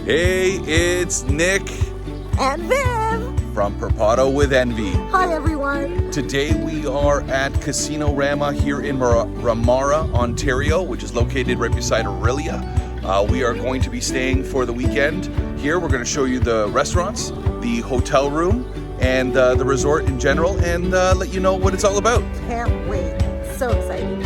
Hey, it's Nick and Viv from Perpato with Envy. Hi everyone. Today we are at Casino Rama here in Ramara, Ontario, which is located right beside Orillia. We are going to be staying for the weekend here. We're going to show you the restaurants, the hotel room, and the resort in general, and let you know what it's all about. Can't wait. So exciting.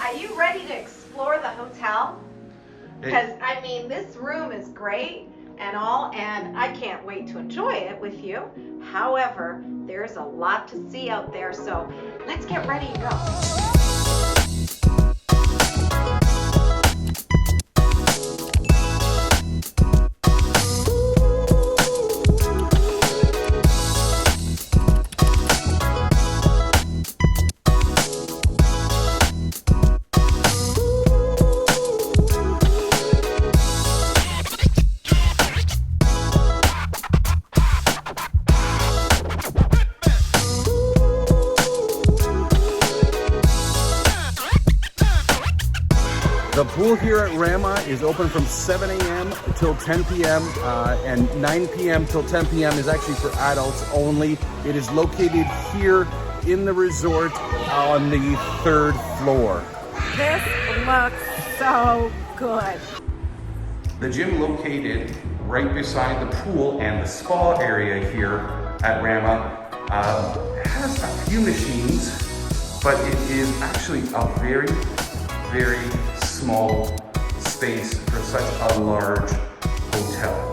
Are you ready to explore the hotel? Because, I mean, this room is great and all, and I can't wait to enjoy it with you. However, there's a lot to see out there, so let's get ready and go. The pool here at Rama is open from 7 a.m. till 10 p.m. And 9 p.m. till 10 p.m. is actually for adults only. It is located here in the resort on the 3rd floor. This looks so good. The gym located right beside the pool and the spa area here at Rama has a few machines, but it is actually a very, very small space for such a large hotel.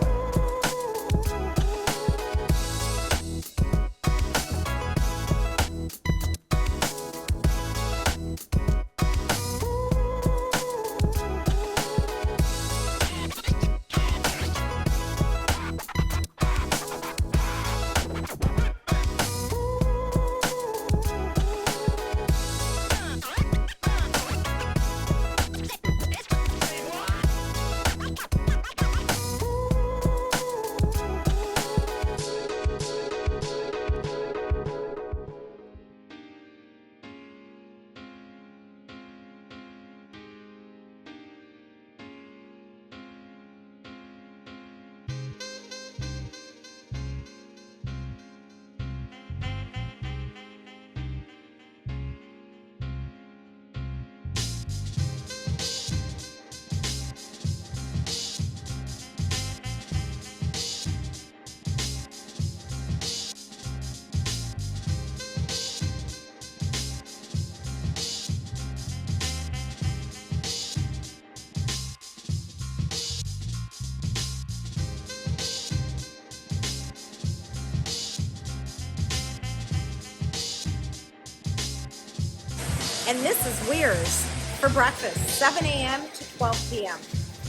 And this is Weir's for breakfast, 7 a.m. to 12 p.m.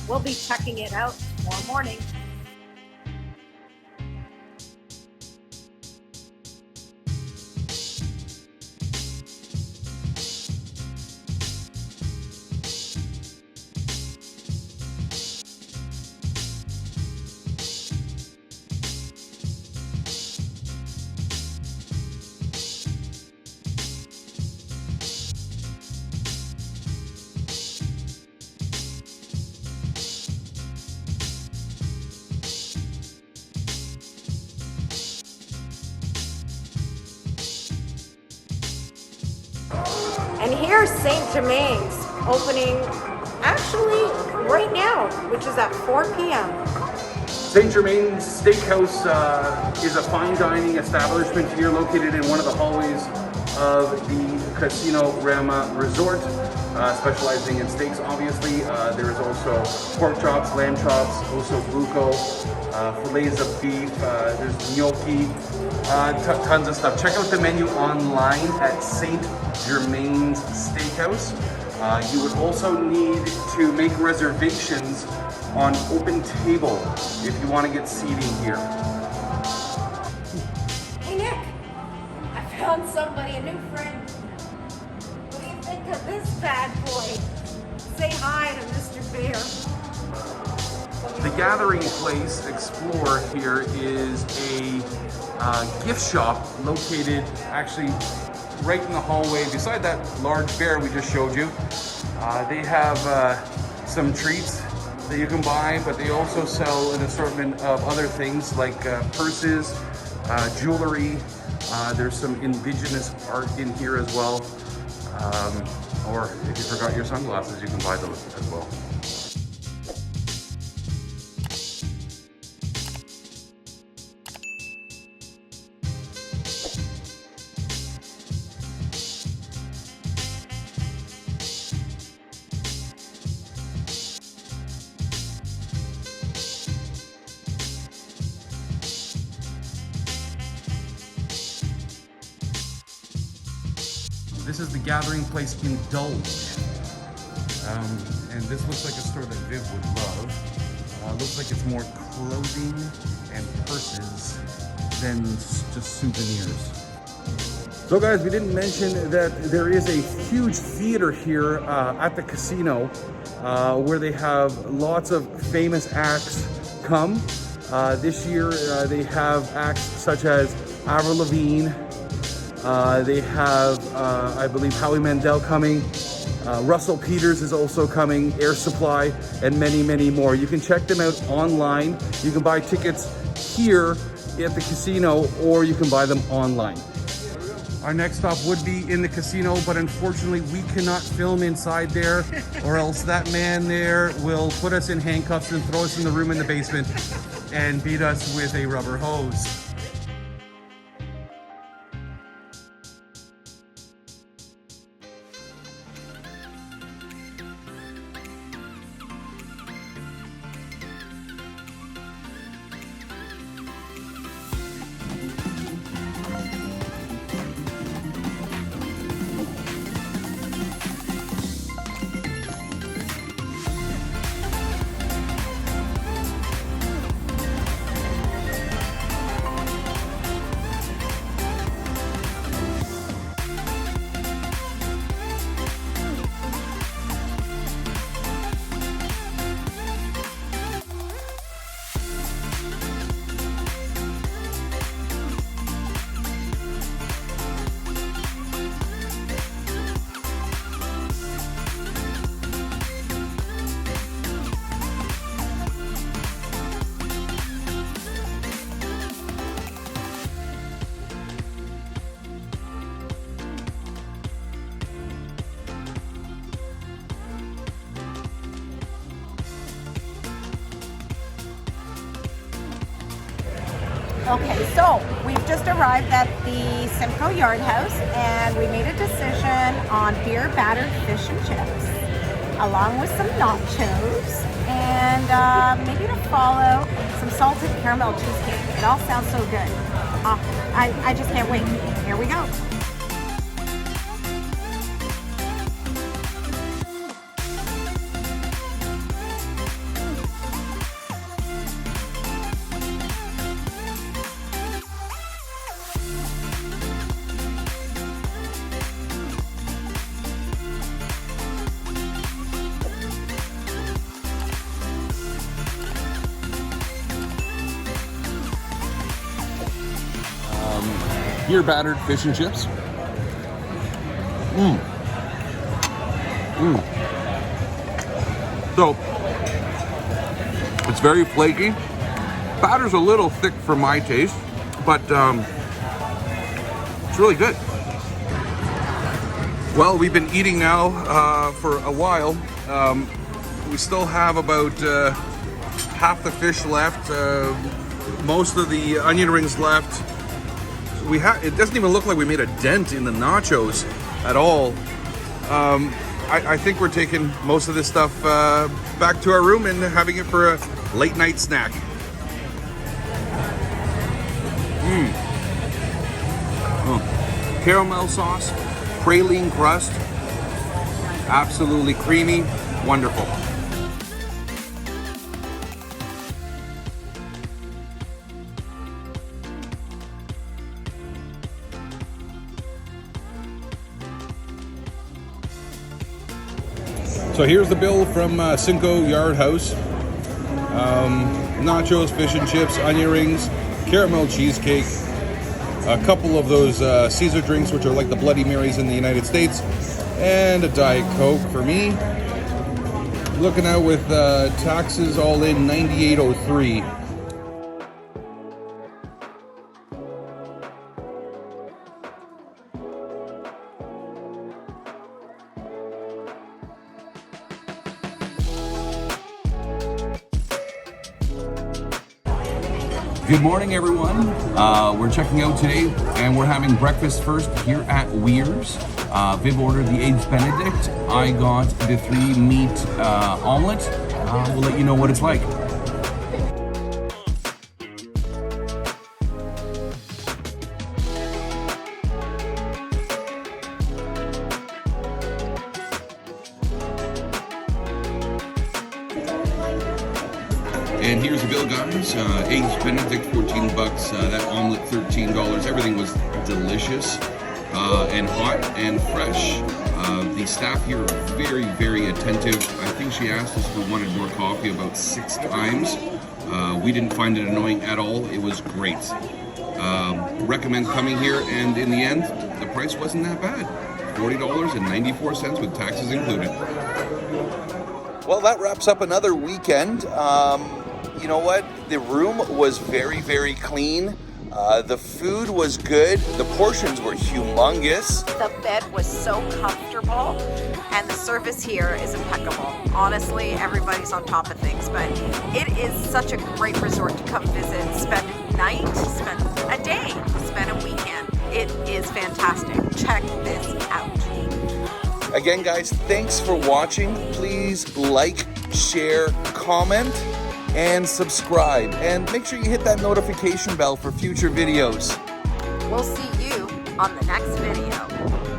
We'll be checking it out tomorrow morning. And here's St. Germain's opening actually right now, which is at 4 p.m. St. Germain Steakhouse is a fine dining establishment here located in one of the hallways of the Casino Rama Resort, specializing in steaks, obviously. There is also pork chops, lamb chops, osso buco, fillets of beef, there's gnocchi, tons of stuff. Check out the menu online at St. Germain's Steakhouse. You would also need to make reservations on Open Table if you want to get seating here. Hey Nick, I found somebody, a new friend. What do you think of this bad boy? Say hi to Mr. Bear. The Gathering Place Explore here is a gift shop located actually right in the hallway beside that large bear we just showed you. They have some treats that you can buy, but they also sell an assortment of other things like purses, jewelry. There's some indigenous art in here as well. Or if you forgot your sunglasses, you can buy those as well. This is the Gathering Place Indulge. And this looks like a store that Viv would love. Looks like it's more clothing and purses than just souvenirs. So guys, we didn't mention that there is a huge theater here at the casino where they have lots of famous acts come. This year they have acts such as Avril Lavigne. They have, I believe, Howie Mandel coming. Russell Peters is also coming, Air Supply, and many, many more. You can check them out online. You can buy tickets here at the casino, or you can buy them online. Our next stop would be in the casino, but unfortunately we cannot film inside there, or else that man there will put us in handcuffs and throw us in the room in the basement and beat us with a rubber hose. Okay, so we've just arrived at the Simcoe Yard House and we made a decision on beer battered fish and chips along with some nachos and maybe to follow some salted caramel cheesecake. It all sounds so good. I just can't wait. Here we go. beer battered fish and chips. So it's very flaky. Batter's a little thick for my taste, but it's really good. Well, we've been eating now for a while. We still have about half the fish left, most of the onion rings left. It doesn't even look like we made a dent in the nachos at all. I think we're taking most of this stuff back to our room and having it for a late night snack. Caramel sauce, praline crust, absolutely creamy, wonderful. So here's the bill from Cinco Yard House. Nachos, fish and chips, onion rings, caramel cheesecake, a couple of those Caesar drinks, which are like the Bloody Marys in the United States, and a Diet Coke for me. Looking out with taxes all in, $98.03. Good morning, everyone. We're checking out today, and we're having breakfast first here at Weir's. Viv ordered the Eggs Benedict. I got the 3-meat omelet. We'll let you know what it's like. And here's the bill, guys. Eggs Benedict, $14. That omelet, $13. Everything was delicious and hot and fresh. The staff here are very, very attentive. I think she asked us if we wanted more coffee about 6 times. We didn't find it annoying at all. It was great. Recommend coming here, and in the end, the price wasn't that bad. $40.94 with taxes included. Well, that wraps up another weekend. You know what? The room was very, very clean. The food was good. The portions were humongous. The bed was so comfortable, and the service here is impeccable. Honestly, everybody's on top of things, but it is such a great resort to come visit, spend a night, spend a day, spend a weekend. It is fantastic. Check this out. Again, guys, thanks for watching. Please like, share, comment, and subscribe. And make sure you hit that notification bell for future videos. We'll see you on the next video.